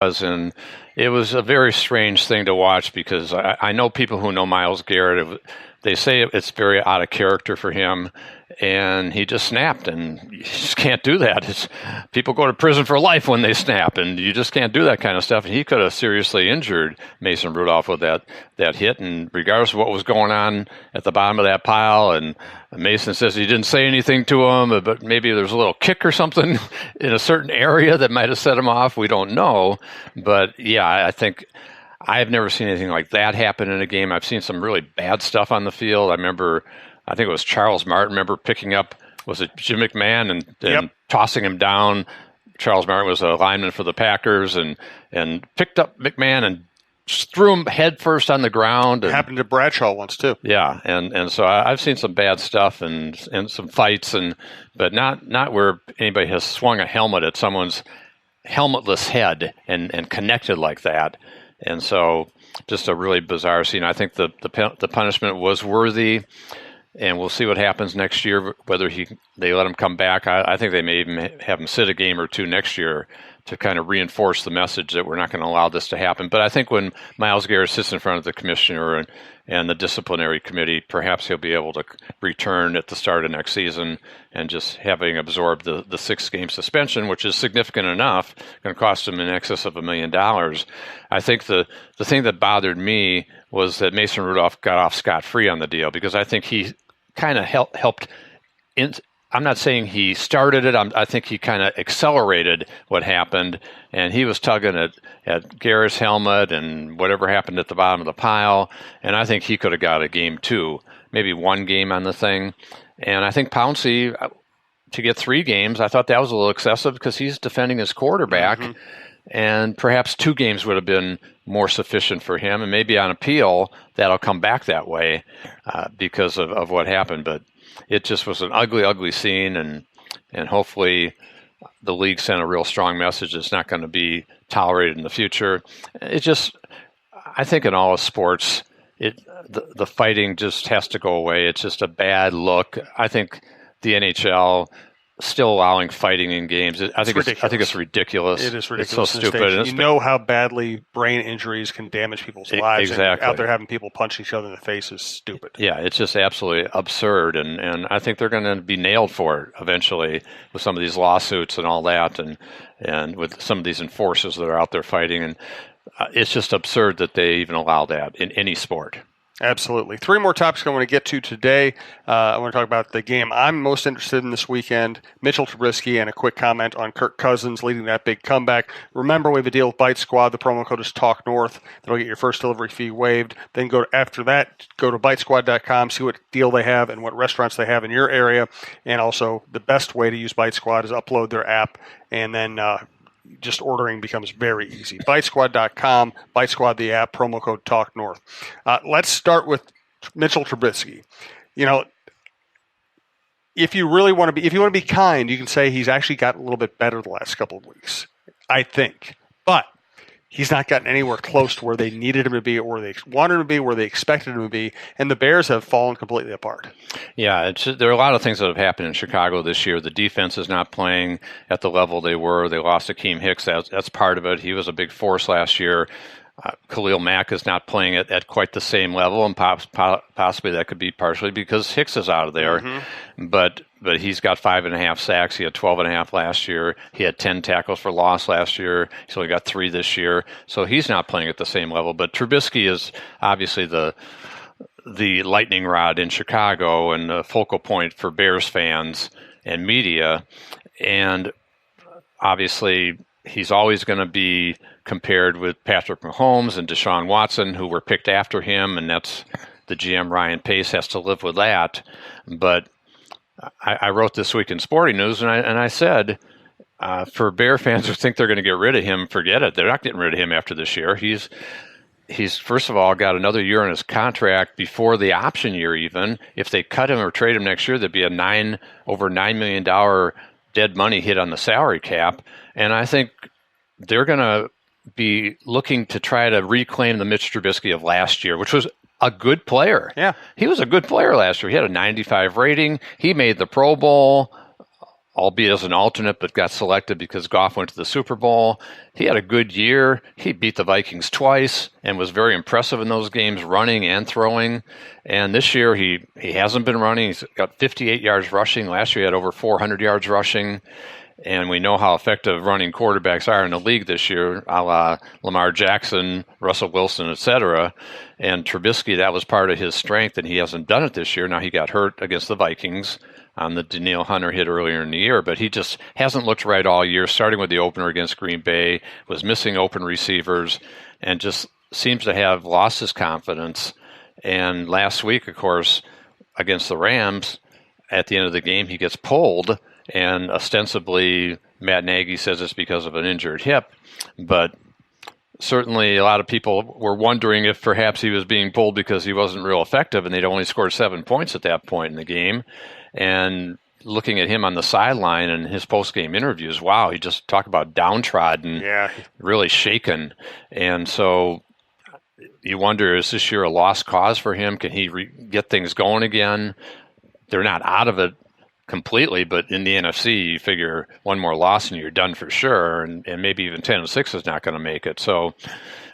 And it was a very strange thing to watch because I know people who know Myles Garrett. They say it's very out of character for him, and he just snapped, and you just can't do that. People go to prison for life when they snap, and you just can't do that kind of stuff. And he could have seriously injured Mason Rudolph with that hit, and regardless of what was going on at the bottom of that pile, and Mason says he didn't say anything to him, but maybe there's a little kick or something in a certain area that might have set him off. We don't know, but yeah, I think I've never seen anything like that happen in a game. I've seen some really bad stuff on the field. I think it was Charles Martin, picking up, was it Jim McMahon, and tossing him down. Charles Martin was a lineman for the Packers, and picked up McMahon and just threw him head first on the ground. It happened to Bradshaw once too. Yeah, and so I've seen some bad stuff and some fights, but not where anybody has swung a helmet at someone's helmetless head and connected like that. And so just a really bizarre scene. I think the punishment was worthy, and we'll see what happens next year, whether they let him come back. I think they may even have him sit a game or two next year to kind of reinforce the message that we're not going to allow this to happen. But I think when Myles Garrett sits in front of the commissioner and the disciplinary committee, perhaps he'll be able to return at the start of next season, and just having absorbed the 6-game suspension, which is significant enough, going to cost him in excess of $1 million. I think the thing that bothered me was that Mason Rudolph got off scot-free on the deal, because I think he kind of helped I'm not saying he started it. I think he kind of accelerated what happened, and he was tugging at Garrett's helmet and whatever happened at the bottom of the pile. And I think he could have got a game 2, maybe 1 game on the thing. And I think Pouncey, to get 3 games, I thought that was a little excessive because he's defending his quarterback. Mm-hmm. And perhaps 2 games would have been more sufficient for him. And maybe on appeal, that'll come back that way because of what happened. But it just was an ugly, ugly scene, and hopefully the league sent a real strong message it's not going to be tolerated in the future. I think in all of sports, the fighting just has to go away. It's just a bad look. I think the NHL still allowing fighting in games. I think it's ridiculous. It is ridiculous. It's so stupid. You know how badly brain injuries can damage people's lives. Exactly. And out there having people punch each other in the face is stupid. Yeah, it's just absolutely absurd, and I think they're going to be nailed for it eventually with some of these lawsuits and all that, and with some of these enforcers that are out there fighting. And it's just absurd that they even allow that in any sport. Absolutely. 3 more topics I want to get to today. I want to talk about the game I'm most interested in this weekend, Mitchell Trubisky, and a quick comment on Kirk Cousins leading that big comeback. Remember, we have a deal with Bite Squad. The promo code is TalkNorth. That'll get your first delivery fee waived. Then after that, go to bitesquad.com, see what deal they have and what restaurants they have in your area. And also, the best way to use Bite Squad is upload their app, and then just ordering becomes very easy. BiteSquad.com, Bite Squad the app, promo code TalkNorth. Let's start with Mitchell Trubisky. You know, if you want to be kind, you can say he's actually gotten a little bit better the last couple of weeks, I think. But he's not gotten anywhere close to where they needed him to be, or where they wanted him to be, where they expected him to be, and the Bears have fallen completely apart. Yeah, there are a lot of things that have happened in Chicago this year. The defense is not playing at the level they were. They lost Akeem Hicks. That's part of it. He was a big force last year. Khalil Mack is not playing at quite the same level, and possibly that could be partially because Hicks is out of there. Mm-hmm. But he's got 5.5 sacks. He had 12.5 last year. He had 10 tackles for loss last year. He's only got 3 this year. So he's not playing at the same level. But Trubisky is obviously the lightning rod in Chicago and the focal point for Bears fans and media. And obviously he's always going to be compared with Patrick Mahomes and Deshaun Watson, who were picked after him, and that's the GM Ryan Pace has to live with that. But I wrote this week in Sporting News, and I said, for Bear fans who think they're going to get rid of him, forget it. They're not getting rid of him after this year. He's first of all got another year on his contract before the option year even. If they cut him or trade him next year, there'd be over $9 million dead money hit on the salary cap. And I think they're going to be looking to try to reclaim the Mitch Trubisky of last year, which was a good player. Yeah. He was a good player last year. He had a 95 rating. He made the Pro Bowl. albeit as an alternate, but got selected because Goff went to the Super Bowl. He had a good year. He beat the Vikings twice and was very impressive in those games, running and throwing. And this year he hasn't been running. He's got 58 yards rushing. Last year he had over 400 yards rushing. And we know how effective running quarterbacks are in the league this year, a la Lamar Jackson, Russell Wilson, etc. And Trubisky, that was part of his strength, and he hasn't done it this year. Now he got hurt against the Vikings on the Danielle Hunter hit earlier in the year, but he just hasn't looked right all year, starting with the opener against Green Bay, was missing open receivers, and just seems to have lost his confidence. And last week, of course, against the Rams, at the end of the game, he gets pulled, and ostensibly Matt Nagy says it's because of an injured hip, but certainly a lot of people were wondering if perhaps he was being pulled because he wasn't real effective, and they'd only scored 7 points at that point in the game. And looking at him on the sideline and his post-game interviews, wow, he just talked about downtrodden, really shaken. And so you wonder, is this year a lost cause for him? Can he get things going again? They're not out of it completely, but in the NFC, you figure one more loss and you're done for sure, and maybe even 10-6 is not going to make it. So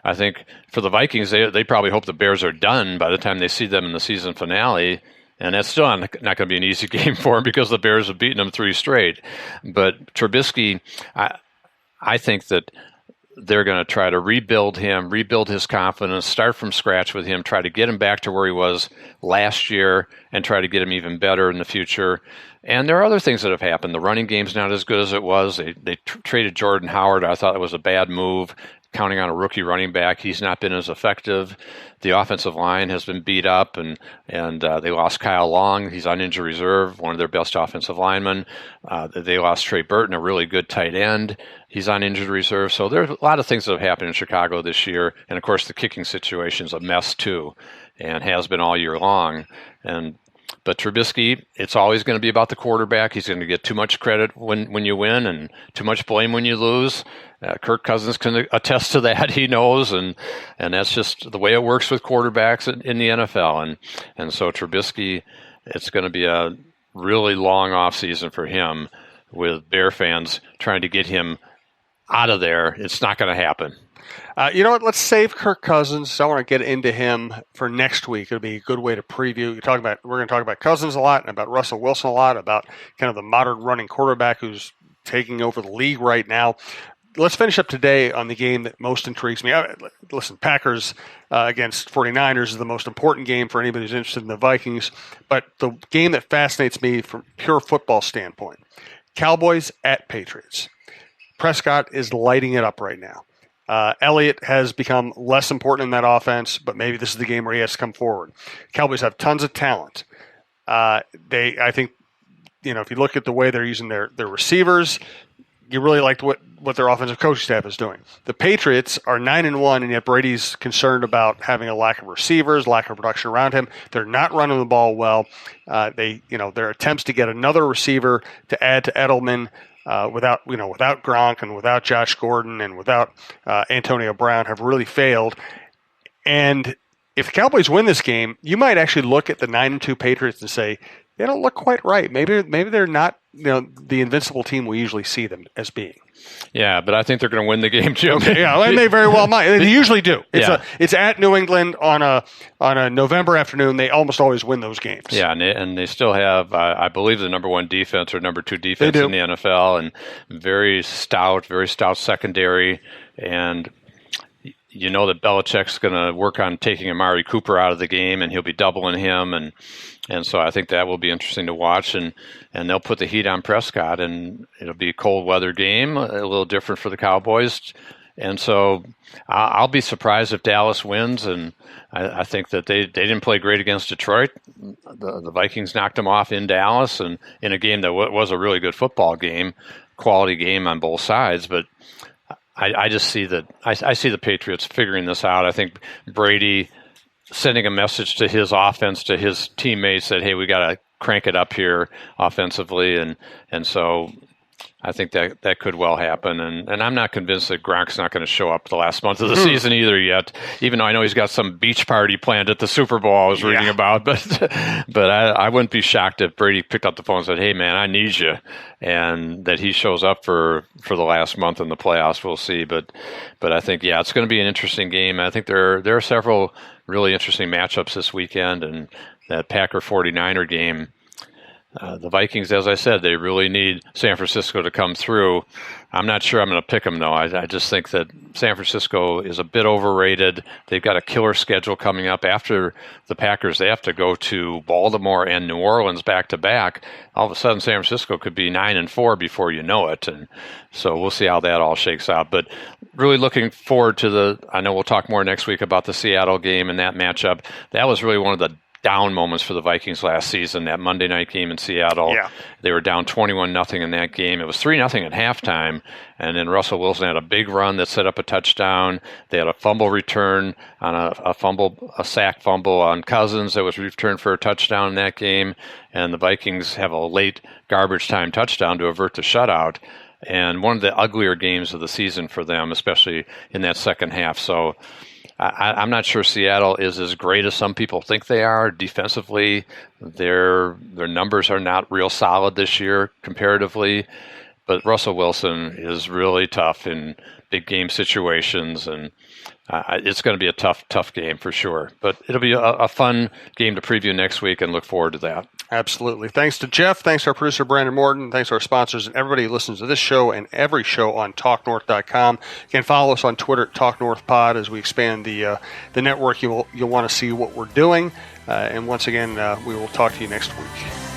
I think for the Vikings, they probably hope the Bears are done by the time they see them in the season finale, and that's still not going to be an easy game for them because the Bears have beaten them 3 straight. But Trubisky, I think that they're going to try to rebuild him, rebuild his confidence, start from scratch with him, try to get him back to where he was last year, and try to get him even better in the future. And there are other things that have happened. The running game's not as good as it was. They traded Jordan Howard. I thought it was a bad move, counting on a rookie running back. He's not been as effective. The offensive line has been beat up, and they lost Kyle Long. He's on injured reserve, one of their best offensive linemen. They lost Trey Burton, a really good tight end. He's on injured reserve. So there's a lot of things that have happened in Chicago this year. And, of course, the kicking situation's a mess, too, and has been all year long. But Trubisky, it's always going to be about the quarterback. He's going to get too much credit when you win and too much blame when you lose. Kirk Cousins can attest to that. He knows, and that's just the way it works with quarterbacks in the NFL. And so Trubisky, it's going to be a really long offseason for him with Bear fans trying to get him out of there. It's not going to happen. You know what? Let's save Kirk Cousins. I want to get into him for next week. It'll be a good way to preview. We're going to talk about Cousins a lot, and about Russell Wilson a lot, about kind of the modern running quarterback who's taking over the league right now. Let's finish up today on the game that most intrigues me. Listen, Packers against 49ers is the most important game for anybody who's interested in the Vikings, but the game that fascinates me from pure football standpoint, Cowboys at Patriots. Prescott is lighting it up right now. Elliott has become less important in that offense, but maybe this is the game where he has to come forward. Cowboys have tons of talent. I think, if you look at the way they're using their receivers, you really like what their offensive coaching staff is doing. The Patriots are 9-1, and yet Brady's concerned about having a lack of receivers, lack of production around him. They're not running the ball well. Their attempts to get another receiver to add to Edelman, without Gronk and without Josh Gordon and without Antonio Brown have really failed. And if the Cowboys win this game, you might actually look at the 9-2 Patriots and say, they don't look quite right. Maybe they're not the invincible team we usually see them as being. Yeah, but I think they're going to win the game, Jim. Okay, yeah, and they very well might. They usually do. It's at New England on a November afternoon. They almost always win those games. Yeah, and they still have, I believe, the number 1 defense or number 2 defense in the NFL, and very stout secondary. And you know that Belichick's going to work on taking Amari Cooper out of the game, and he'll be doubling him, and so I think that will be interesting to watch, and they'll put the heat on Prescott, and it'll be a cold weather game, a little different for the Cowboys, and so I'll be surprised if Dallas wins, and I think that they didn't play great against Detroit. The Vikings knocked them off in Dallas, and in a game that was a really good football game, quality game on both sides, but I just see that I see the Patriots figuring this out. I think Brady sending a message to his offense, to his teammates that, hey, we got to crank it up here offensively. And so I think that could well happen, and I'm not convinced that Gronk's not going to show up the last month of the season either yet. Even though I know he's got some beach party planned at the Super Bowl I was reading about, but I wouldn't be shocked if Brady picked up the phone and said, "Hey man, I need you," and that he shows up for the last month in the playoffs. We'll see, but I think it's going to be an interesting game. I think there are several really interesting matchups this weekend, and that Packer 49er game. The Vikings, as I said, they really need San Francisco to come through. I'm not sure I'm going to pick them, though. I just think that San Francisco is a bit overrated. They've got a killer schedule coming up. After the Packers, they have to go to Baltimore and New Orleans back-to-back. All of a sudden, San Francisco could be 9-4 before you know it. And so we'll see how that all shakes out. But really looking forward to I know we'll talk more next week about the Seattle game and that matchup. That was really one of the down moments for the Vikings last season, that Monday night game in Seattle. Yeah. They were down 21-0 in that game. It was 3-0 at halftime, and then Russell Wilson had a big run that set up a touchdown. They had a fumble return on a sack fumble on Cousins that was returned for a touchdown in that game, and the Vikings have a late garbage time touchdown to avert the shutout. And one of the uglier games of the season for them, especially in that second half. So I'm not sure Seattle is as great as some people think they are. Defensively, their numbers are not real solid this year comparatively. But Russell Wilson is really tough in big game situations, and it's going to be a tough game for sure. But it'll be a fun game to preview next week, and look forward to that. Absolutely. Thanks to Jeff. Thanks to our producer, Brandon Morton. Thanks to our sponsors and everybody who listens to this show and every show on TalkNorth.com. You can follow us on Twitter at TalkNorthPod as we expand the network. You'll want to see what we're doing. And once again, we will talk to you next week.